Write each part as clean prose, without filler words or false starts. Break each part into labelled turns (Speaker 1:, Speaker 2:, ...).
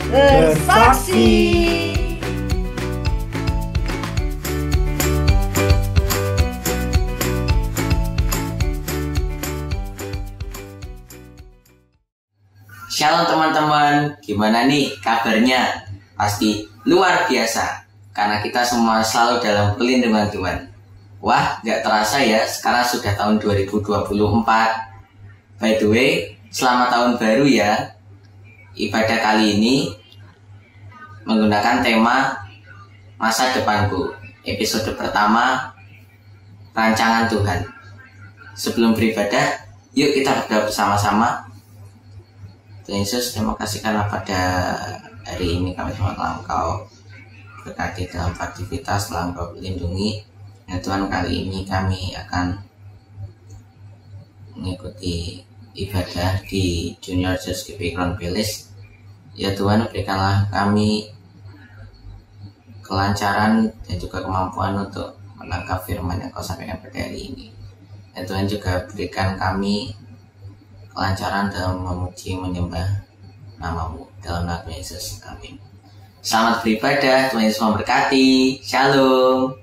Speaker 1: bersaksi.
Speaker 2: Shalom teman-teman, gimana nih kabarnya? Pasti luar biasa, karena kita semua selalu dalam perlindungan Tuhan. Wah, gak terasa ya, sekarang sudah tahun 2024. By the way, selamat tahun baru ya. Ibadah kali ini menggunakan tema Masa Depanku. Episode pertama, Rancangan Tuhan. Sebelum beribadah, yuk kita berdoa bersama-sama. Tuhan Yesus, terima kasih karena pada hari ini kami semua telah Engkau berkati dalam aktivitas, telah Engkau melindungi. Ya Tuhan, kali ini kami akan mengikuti ibadah di Junior Church GP Crown Palace. Ya Tuhan, berikanlah kami kelancaran dan juga kemampuan untuk menangkap firman yang Kau sampaikan pada hari ini. Ya Tuhan, juga berikan kami kelancaran dalam memuji menyembah nama-Mu dalam nama Yesus. Amin. Selamat beribadah, Tuhan Yesus memberkati. Shalom.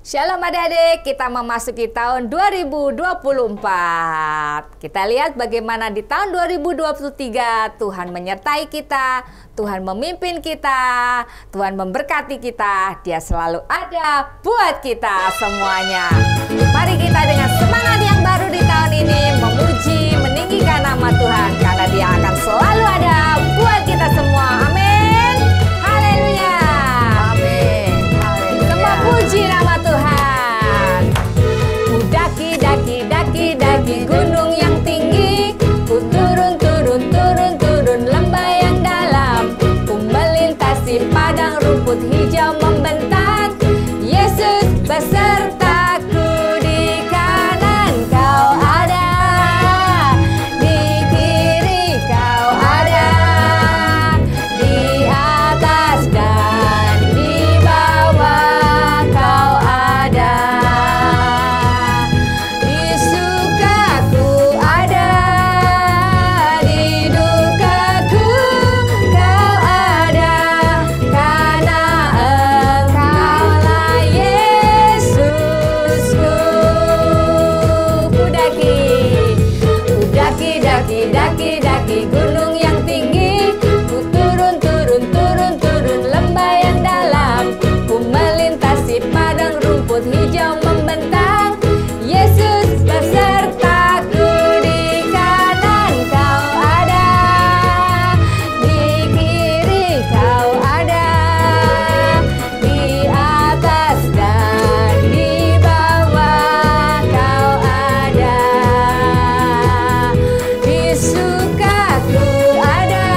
Speaker 3: Shalom adik-adik, kita memasuki tahun 2024. Kita lihat bagaimana di tahun 2023 Tuhan menyertai kita, Tuhan memimpin kita, Tuhan memberkati kita. Dia selalu ada buat kita semuanya. Mari kita dengan semangat yang baru di tahun ini memuji, meninggikan nama Tuhan, karena Dia akan selalu ada buat kita semua. Amin. Haleluya. Amin. Semua puji nama Tuhan. Ku daki gunung yang tinggi, ku turun lembah yang dalam, ku melintasi padang rumput hijau membentang. Yesus besertaku, di kanan Kau ada, di kiri Kau ada, di atas dan di bawah Kau ada, di sukaku ada, di dukaku Kau ada, karena Engkaulah Yesusku. Ku daki gunung yang tinggi, ku turun lembah yang dalam, ku melintasi padang rumput hijau membentang. Yesus besertaku, di kanan Kau ada, di kiri Kau ada, di atas dan di bawah Kau ada, di sukaku ada,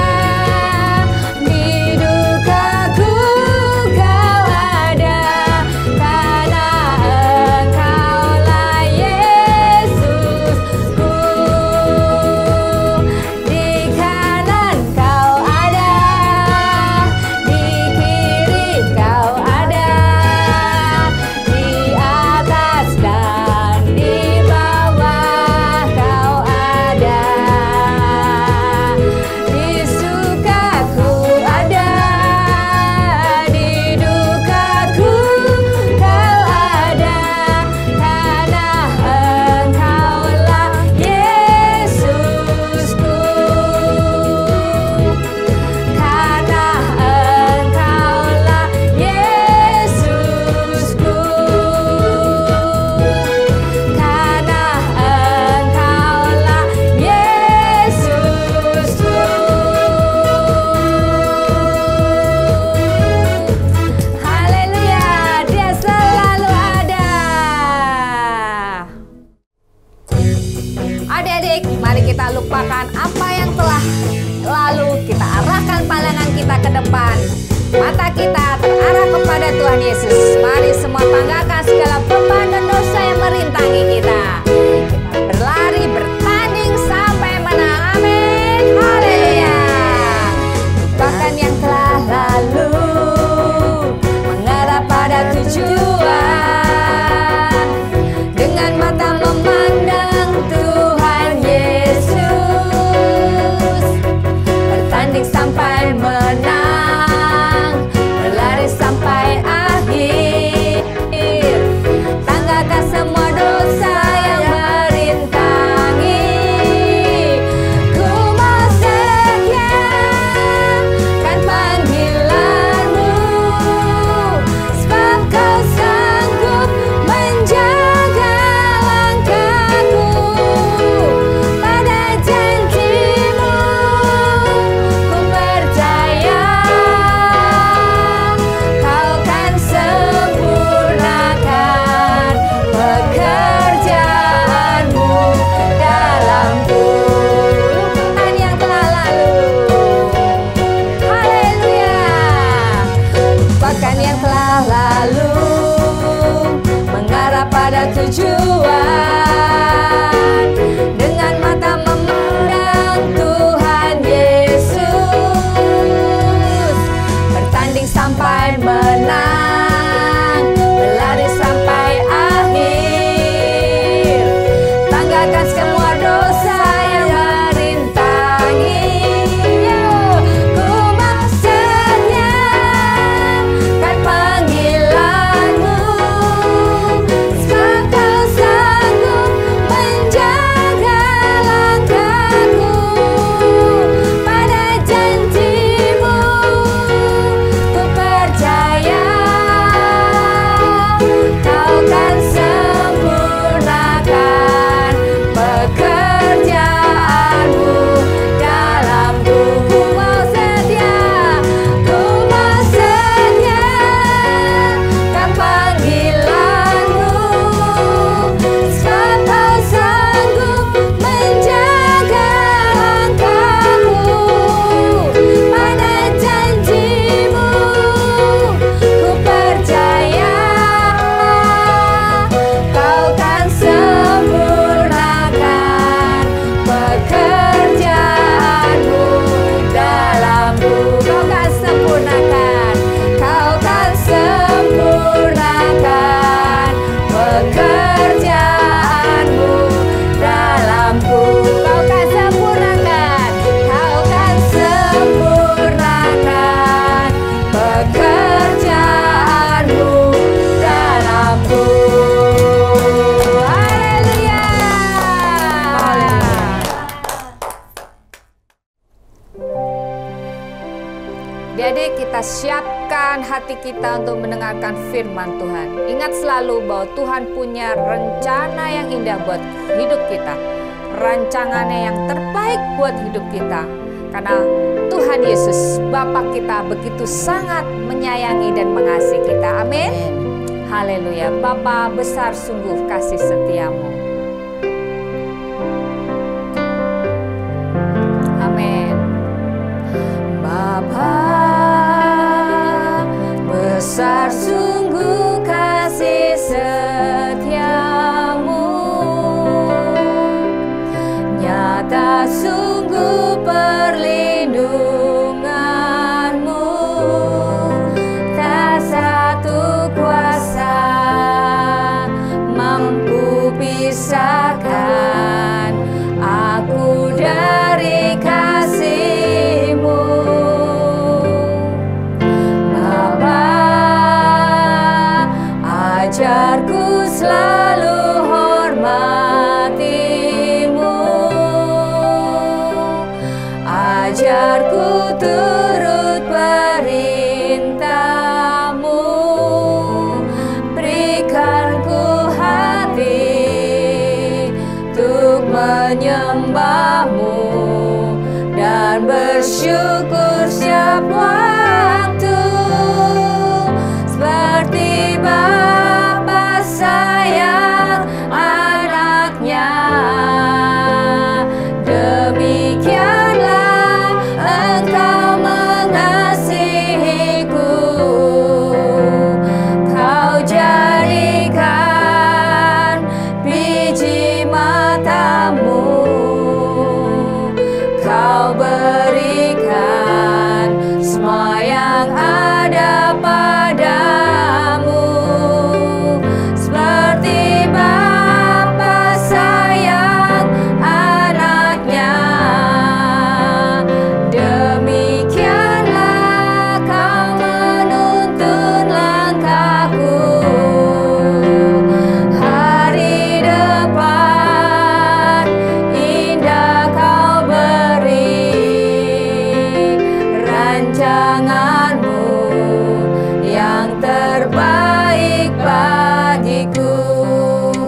Speaker 3: di dukaku Kau ada, karena Engkaulah Yesusku. Di kanan Kau ada, di kiri Kau ada, di atas dan di bawah Kau ada, di sukaku ada, di dukaku Kau ada, karena Engkaulah Yesusku, karena Engkaulah Yesusku, karena Engkaulah Yesusku. Haleluya, Dia selalu ada. Adik-adik, mari kita lupakan apa yang telah lalu, kita arahkan pandangan kita ke depan. Mata kita terarah kepada Tuhan Yesus. Mari semua tanggalkan segala beban dan dosa yang merintangi kita. Kita berlari, bertanding sampai menang. Amin. Haleluya. Lupakan yang telah lalu, mengarah pada tujuan. Dengan mata memandang Tuhan Yesus, bertanding sampai tinggalkan semua dosa yang merintangi. Ku mau setia kan panggilanmu, sebab kau sanggup menjaga langkahku. Pada janjimu ku percaya, kau kan sempurnakan pekerjaanmu dalamku. Ku mau setia kan panggilanmu, sebab kau sanggup menjaga langkahku. Pada janjimu ku percaya, kau kan sempurnakan pekerjaanmu dalamku. Kau kan sempurnakan, kau kan sempurnakan pekerjaanmu dalamku. Kau kan sempurnakan, kau kan sempurnakan pekerjaanmu dalamku. Haleluya. Jadi kita siapkan hati kita untuk mendengarkan firman Tuhan. Ingat selalu bahwa Tuhan punya rencana yang indah buat hidup kita. Rancangannya yang terbaik buat hidup kita. Karena Tuhan Yesus, Bapa kita, begitu sangat menyayangi dan mengasihi kita. Amin. Haleluya. Bapa, besar sungguh kasih setiamu. Amin. Bapa, besar sungguh kasih setiamu, nyata sungguh perlindunganmu, tak satu kuasa mampu pisahkan aku dari kasih-Mu. Bapa, ajarku selalu hormati-Mu, ajarku turut perintah-Mu, berikan ku hati untuk menyembah-Mu dan bersyukur setiap waktu, seperti Bapa sayang anaknya, demikianlah Engkau mengasihiku. Kau jadikan biji mata-Mu, Kau berikan semua yang ada padamu, seperti Bapa sayang anaknya, demikianlah Kau menuntun langkahku. Hari depan indah Kau beri, rancangan-Mu yang terbaik bagiku.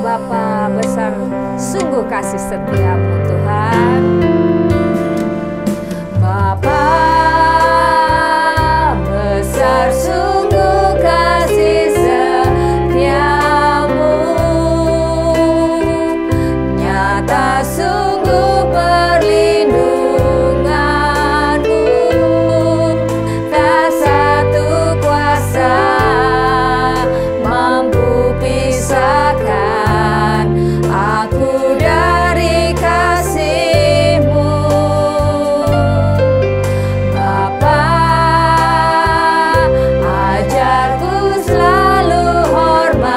Speaker 3: Bapa, besar sungguh kasih setiamu Tuhan. Bapa, besar sungguh kasih setiamu, nyata sungguh perlindunganmu, tak satu kuasa mampu pisahkan aku dari kasih-Mu. Bapa, ajarku selalu hormati-Mu,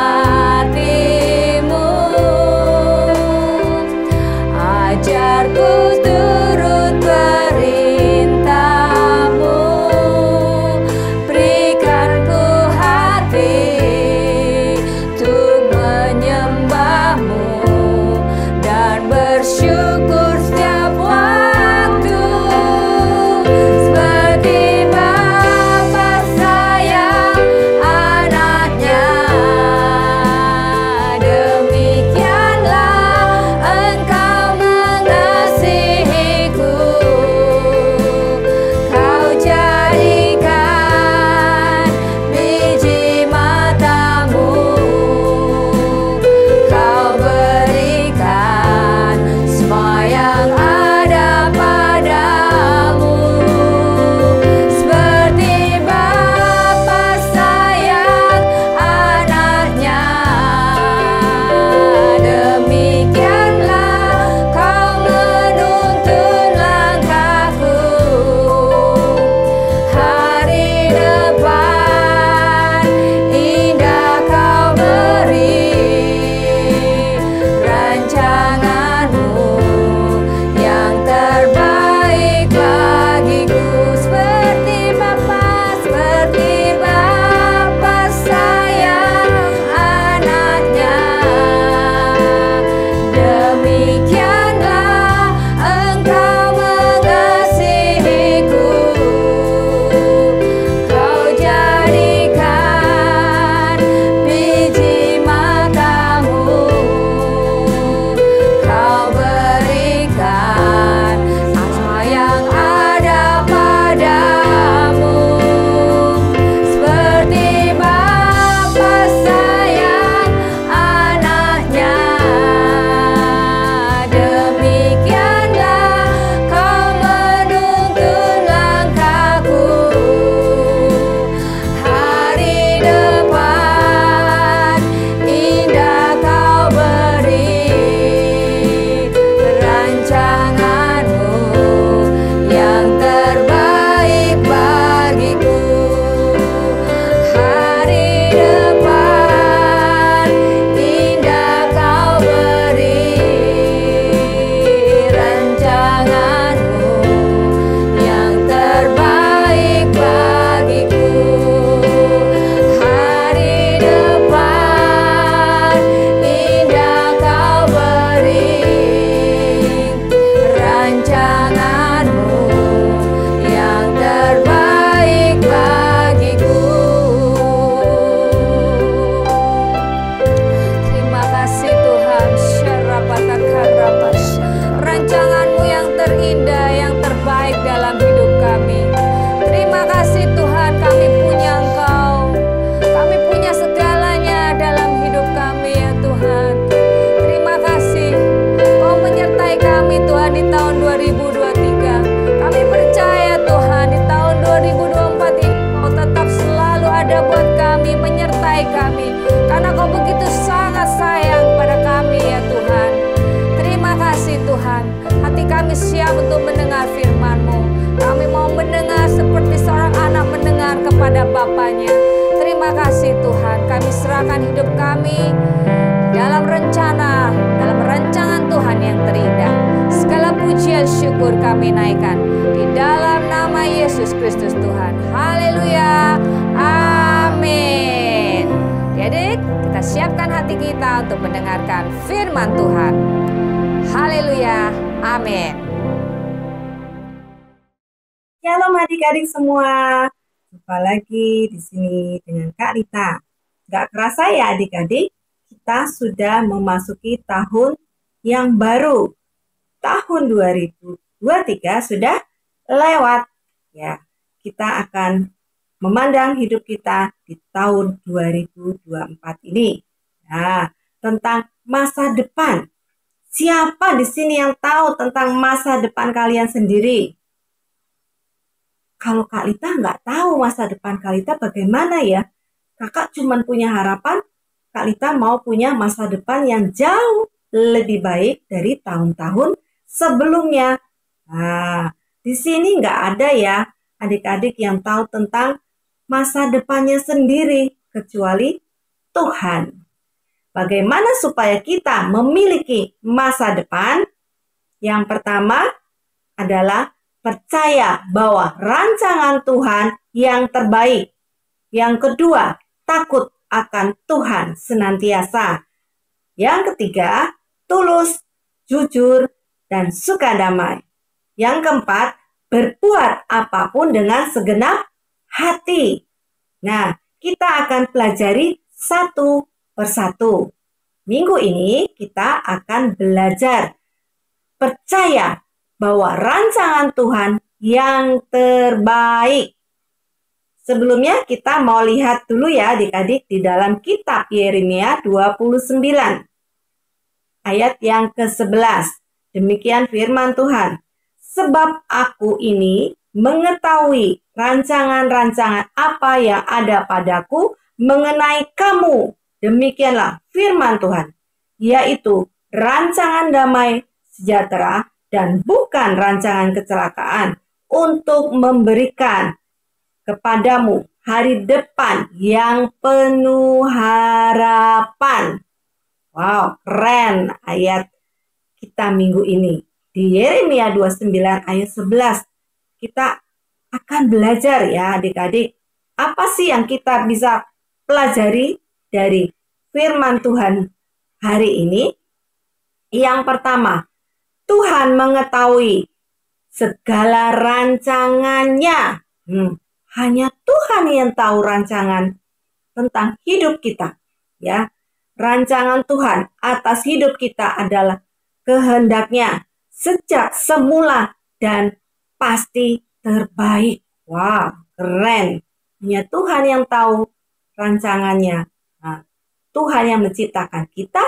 Speaker 3: Terima kasih Tuhan, kami serahkan hidup kami dalam rancangan Tuhan yang terindah. Segala pujian syukur kami naikkan di dalam nama Yesus Kristus Tuhan. Haleluya. Amin. Jadi kita siapkan hati kita untuk mendengarkan firman Tuhan. Haleluya. Amin.
Speaker 1: Shalom adik-adik semua. Jumpa lagi di sini dengan Kak Rita. Gak kerasa ya adik-adik, kita sudah memasuki tahun yang baru. Tahun 2023 sudah lewat. Ya, kita akan memandang hidup kita di tahun 2024 ini. Nah, tentang masa depan. Siapa di sini yang tahu tentang masa depan kalian sendiri? Kalau Kak Lita nggak tahu masa depan Kak Lita bagaimana ya? Kakak cuma punya harapan Kak Lita mau punya masa depan yang jauh lebih baik dari tahun-tahun sebelumnya. Nah, di sini nggak ada ya adik-adik yang tahu tentang masa depannya sendiri kecuali Tuhan. Bagaimana supaya kita memiliki masa depan? Yang pertama adalah percaya bahwa rancangan Tuhan yang terbaik. Yang kedua, takut akan Tuhan senantiasa. Yang ketiga, tulus, jujur, dan suka damai. Yang keempat, berbuat apapun dengan segenap hati. Nah, kita akan pelajari satu persatu. Minggu ini kita akan belajar percaya bahwa rancangan Tuhan yang terbaik. Sebelumnya kita mau lihat dulu ya adik-adik di dalam kitab Yeremia 29 ayat yang ke-11. Demikian firman Tuhan. Sebab aku ini mengetahui rancangan-rancangan apa yang ada padaku mengenai kamu. Demikianlah firman Tuhan, yaitu rancangan damai sejahtera dan bukan rancangan kecelakaan, untuk memberikan kepadamu hari depan yang penuh harapan. Wow, keren ayat kita minggu ini. Di Yeremia 29 ayat 11, kita akan belajar ya adik-adik. Apa sih yang kita bisa pelajari dari firman Tuhan hari ini? Yang pertama, Tuhan mengetahui segala rancangannya. Hanya Tuhan yang tahu rancangan tentang hidup kita. Ya, rancangan Tuhan atas hidup kita adalah kehendaknya sejak semula dan pasti terbaik. Wow, keren. Hanya Tuhan yang tahu rancangannya. Nah, Tuhan yang menciptakan kita,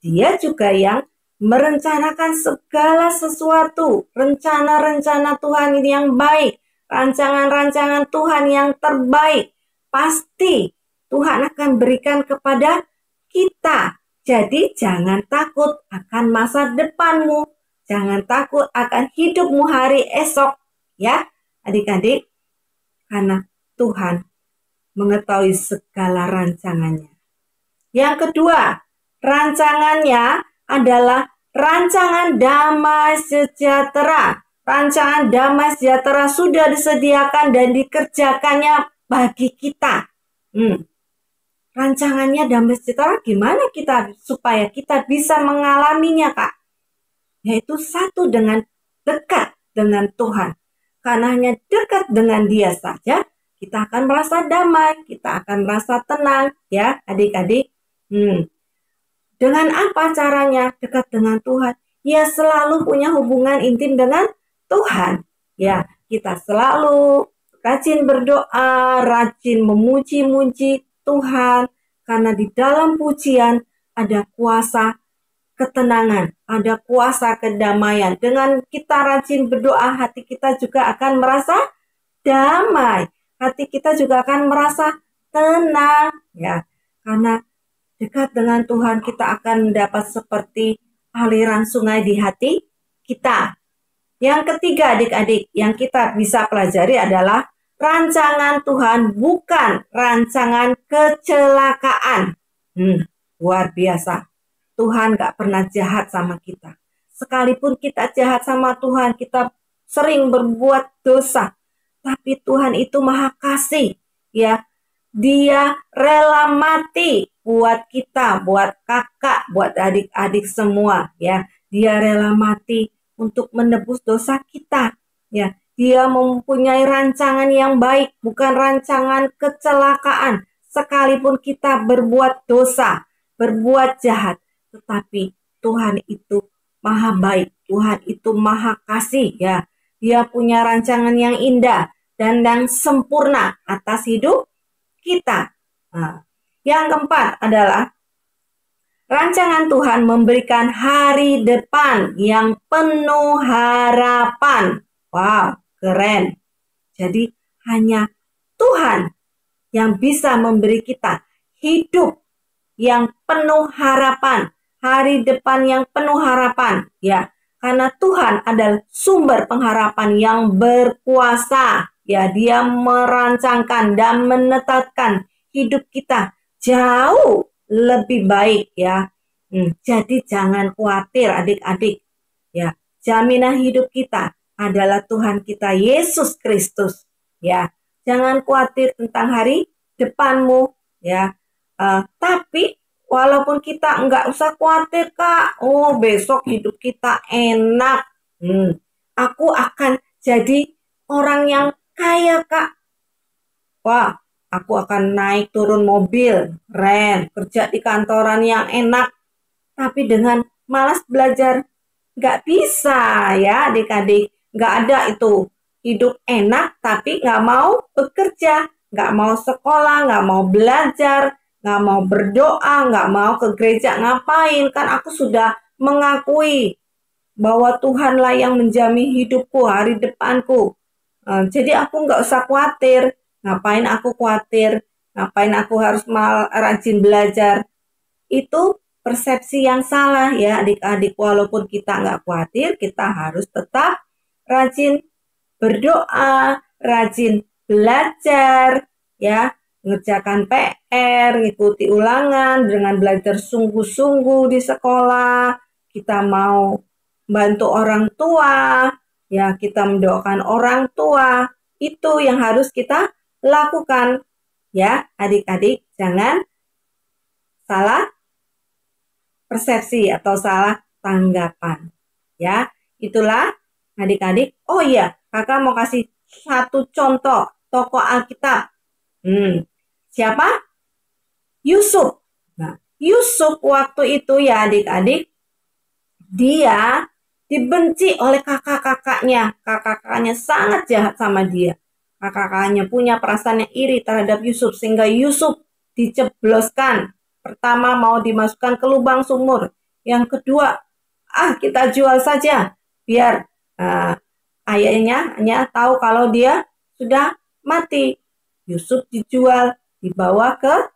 Speaker 1: Dia juga yang merencanakan segala sesuatu, rencana-rencana Tuhan ini yang baik, rancangan-rancangan Tuhan yang terbaik, pasti Tuhan akan berikan kepada kita. Jadi jangan takut akan masa depanmu, jangan takut akan hidupmu hari esok, ya adik-adik, karena Tuhan mengetahui segala rancangannya. Yang kedua, rancangannya adalah rancangan damai sejahtera. Rancangan damai sejahtera sudah disediakan dan dikerjakannya bagi kita. Rancangannya damai sejahtera gimana kita supaya kita bisa mengalaminya, Kak? Yaitu satu dengan dekat dengan Tuhan. Karena hanya dekat dengan Dia saja, kita akan merasa damai, kita akan merasa tenang, ya adik-adik. Dengan apa caranya dekat dengan Tuhan? Ya selalu punya hubungan intim dengan Tuhan. Ya, kita selalu rajin berdoa, rajin memuji-muji Tuhan. Karena di dalam pujian ada kuasa ketenangan, ada kuasa kedamaian. Dengan kita rajin berdoa, hati kita juga akan merasa damai. Hati kita juga akan merasa tenang. Ya, karena dekat dengan Tuhan kita akan mendapat seperti aliran sungai di hati kita. Yang ketiga adik-adik yang kita bisa pelajari adalah rancangan Tuhan bukan rancangan kecelakaan. Luar biasa. Tuhan gak pernah jahat sama kita. Sekalipun kita jahat sama Tuhan, kita sering berbuat dosa, tapi Tuhan itu maha kasih, ya. Dia rela mati buat kita, buat kakak, buat adik-adik semua, ya. Dia rela mati untuk menebus dosa kita, ya. Dia mempunyai rancangan yang baik, bukan rancangan kecelakaan. Sekalipun kita berbuat dosa, berbuat jahat, tetapi Tuhan itu maha baik, Tuhan itu maha kasih, ya. Dia punya rancangan yang indah dan yang sempurna atas hidup kita. Nah, yang keempat adalah rancangan Tuhan memberikan hari depan yang penuh harapan. Wow, keren. Jadi hanya Tuhan yang bisa memberi kita hidup yang penuh harapan, hari depan yang penuh harapan, ya. Karena Tuhan adalah sumber pengharapan yang berkuasa, ya. Dia merancangkan dan menetapkan hidup kita jauh lebih baik, ya. Jadi jangan khawatir adik-adik, ya. Jaminan hidup kita adalah Tuhan kita Yesus Kristus, ya. Jangan khawatir tentang hari depanmu, ya. Tapi walaupun kita nggak usah khawatir, Kak. Oh, besok hidup kita enak. Aku akan jadi orang yang kaya, Kak. Wah, aku akan naik turun mobil, keren. Kerja di kantoran yang enak. Tapi dengan malas belajar, nggak bisa, ya adik-adik. Nggak ada itu. Hidup enak tapi nggak mau bekerja, nggak mau sekolah, nggak mau belajar, nggak mau berdoa, nggak mau ke gereja. Ngapain? Kan aku sudah mengakui bahwa Tuhanlah yang menjamin hidupku, hari depanku. Jadi aku nggak usah khawatir. Ngapain aku khawatir? Ngapain aku harus rajin belajar? Itu persepsi yang salah, ya adik-adik. Walaupun kita nggak khawatir, kita harus tetap rajin berdoa, rajin belajar, ya. Mengerjakan PR, ngikuti ulangan, dengan belajar sungguh-sungguh di sekolah. Kita mau bantu orang tua, ya, kita mendoakan orang tua. Itu yang harus kita lakukan, ya adik-adik. Jangan salah persepsi atau salah tanggapan, ya. Itulah adik-adik. Oh iya, kakak mau kasih satu contoh tokoh Alkitab. Siapa? Yusuf. Nah, Yusuf waktu itu, ya adik-adik, dia dibenci oleh kakak-kakaknya. Kakak-kakaknya sangat jahat sama dia. Kakak-kakaknya punya perasaan yang iri terhadap Yusuf, sehingga Yusuf dicebloskan. Pertama mau dimasukkan ke lubang sumur. Yang kedua, kita jual saja biar ayahnya hanya tahu kalau dia sudah mati. Yusuf dijual, dibawa ke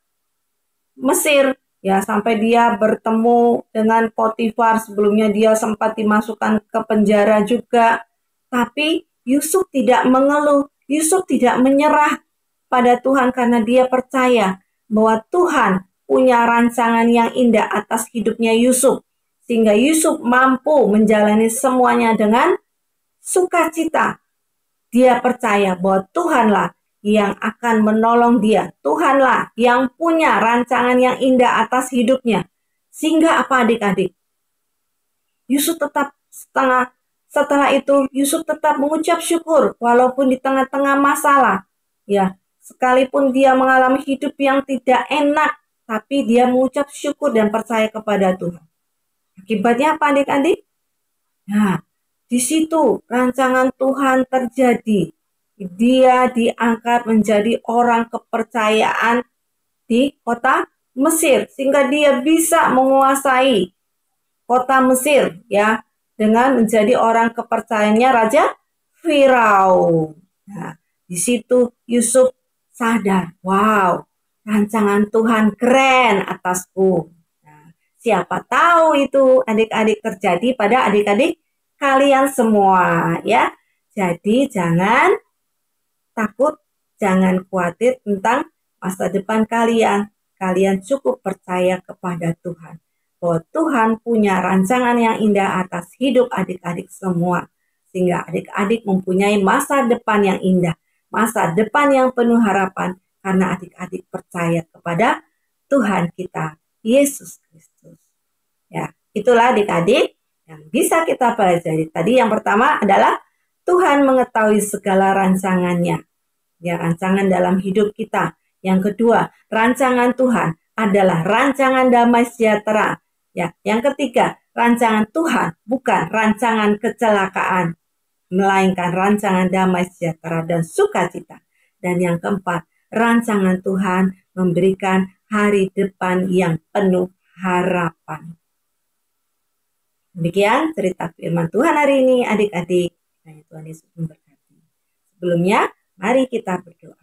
Speaker 1: Mesir, ya, sampai dia bertemu dengan Potifar. Sebelumnya dia sempat dimasukkan ke penjara juga. Tapi Yusuf tidak mengeluh, Yusuf tidak menyerah pada Tuhan karena dia percaya bahwa Tuhan punya rancangan yang indah atas hidupnya Yusuf. Sehingga Yusuf mampu menjalani semuanya dengan sukacita. Dia percaya bahwa Tuhanlah yang akan menolong dia. Tuhanlah yang punya rancangan yang indah atas hidupnya. Sehingga apa adik-adik? Yusuf tetap setelah itu Yusuf tetap mengucap syukur walaupun di tengah-tengah masalah. Ya, sekalipun dia mengalami hidup yang tidak enak, tapi dia mengucap syukur dan percaya kepada Tuhan. Akibatnya apa adik-adik? Nah, di situ rancangan Tuhan terjadi. Dia diangkat menjadi orang kepercayaan di kota Mesir, sehingga dia bisa menguasai kota Mesir, ya, dengan menjadi orang kepercayaannya Raja Firaun. Nah, di situ Yusuf sadar, wow, rancangan Tuhan keren atasku. Nah, siapa tahu itu adik-adik terjadi pada adik-adik kalian semua, ya. Jadi jangan takut Jangan khawatir tentang masa depan kalian. Kalian cukup percaya kepada Tuhan. Bahwa Tuhan punya rancangan yang indah atas hidup adik-adik semua. Sehingga adik-adik mempunyai masa depan yang indah. Masa depan yang penuh harapan. Karena adik-adik percaya kepada Tuhan kita, Yesus Kristus. Ya, itulah adik-adik yang bisa kita pelajari. Tadi yang pertama adalah Tuhan mengetahui segala rancangannya. Ya, rancangan dalam hidup kita. Yang kedua, rancangan Tuhan adalah rancangan damai sejahtera. Ya, yang ketiga, rancangan Tuhan bukan rancangan kecelakaan, melainkan rancangan damai sejahtera dan sukacita. Dan yang keempat, rancangan Tuhan memberikan hari depan yang penuh harapan. Demikian cerita firman Tuhan hari ini, adik-adik. Tuhan Yesus memberkati. Sebelumnya, mari kita berdoa.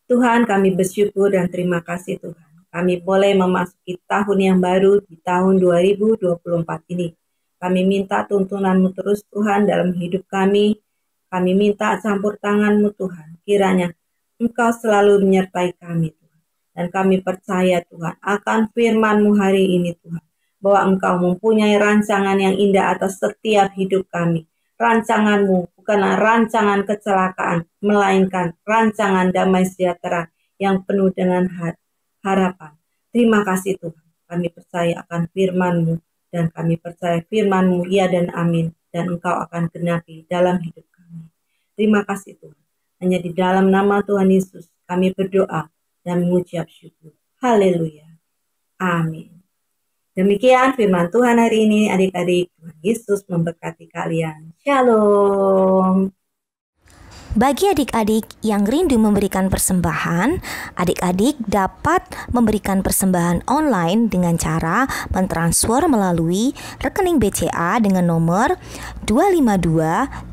Speaker 1: Tuhan, kami bersyukur dan terima kasih Tuhan. Kami boleh memasuki tahun yang baru di tahun 2024 ini. Kami minta tuntunan-Mu terus Tuhan dalam hidup kami. Kami minta campur tangan-Mu Tuhan. Kiranya Engkau selalu menyertai kami Tuhan. Dan kami percaya Tuhan akan firman-Mu hari ini Tuhan. Bahwa Engkau mempunyai rancangan yang indah atas setiap hidup kami. Rancangan-Mu bukanlah rancangan kecelakaan, melainkan rancangan damai sejahtera yang penuh dengan harapan. Terima kasih Tuhan. Kami percaya akan firman-Mu dan kami percaya firman-Mu ya dan amin. Dan Engkau akan genapi dalam hidup kami. Terima kasih Tuhan. Hanya di dalam nama Tuhan Yesus kami berdoa dan mengucap syukur. Haleluya. Amin. Demikian firman Tuhan hari ini, adik-adik. Tuhan Yesus memberkati kalian. Shalom.
Speaker 4: Bagi adik-adik yang rindu memberikan persembahan, adik-adik dapat memberikan persembahan online dengan cara mentransfer melalui rekening BCA dengan nomor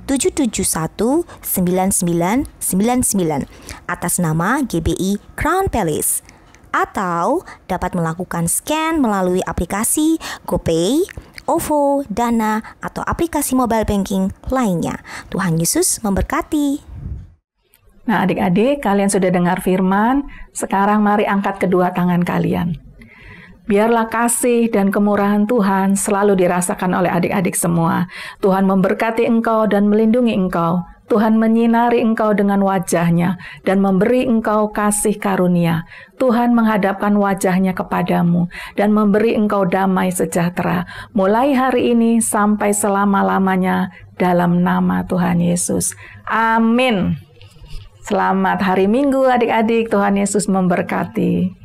Speaker 4: 252-771-9999 atas nama GBI Crown Palace. Atau dapat melakukan scan melalui aplikasi GoPay, OVO, Dana, atau aplikasi mobile banking lainnya. Tuhan Yesus memberkati.
Speaker 5: Nah adik-adik, kalian sudah dengar firman, sekarang mari angkat kedua tangan kalian. Biarlah kasih dan kemurahan Tuhan selalu dirasakan oleh adik-adik semua. Tuhan memberkati engkau dan melindungi engkau. Tuhan menyinari engkau dengan wajah-Nya dan memberi engkau kasih karunia. Tuhan menghadapkan wajah-Nya kepadamu dan memberi engkau damai sejahtera. Mulai hari ini sampai selama-lamanya dalam nama Tuhan Yesus. Amin. Selamat hari Minggu adik-adik. Tuhan Yesus memberkati.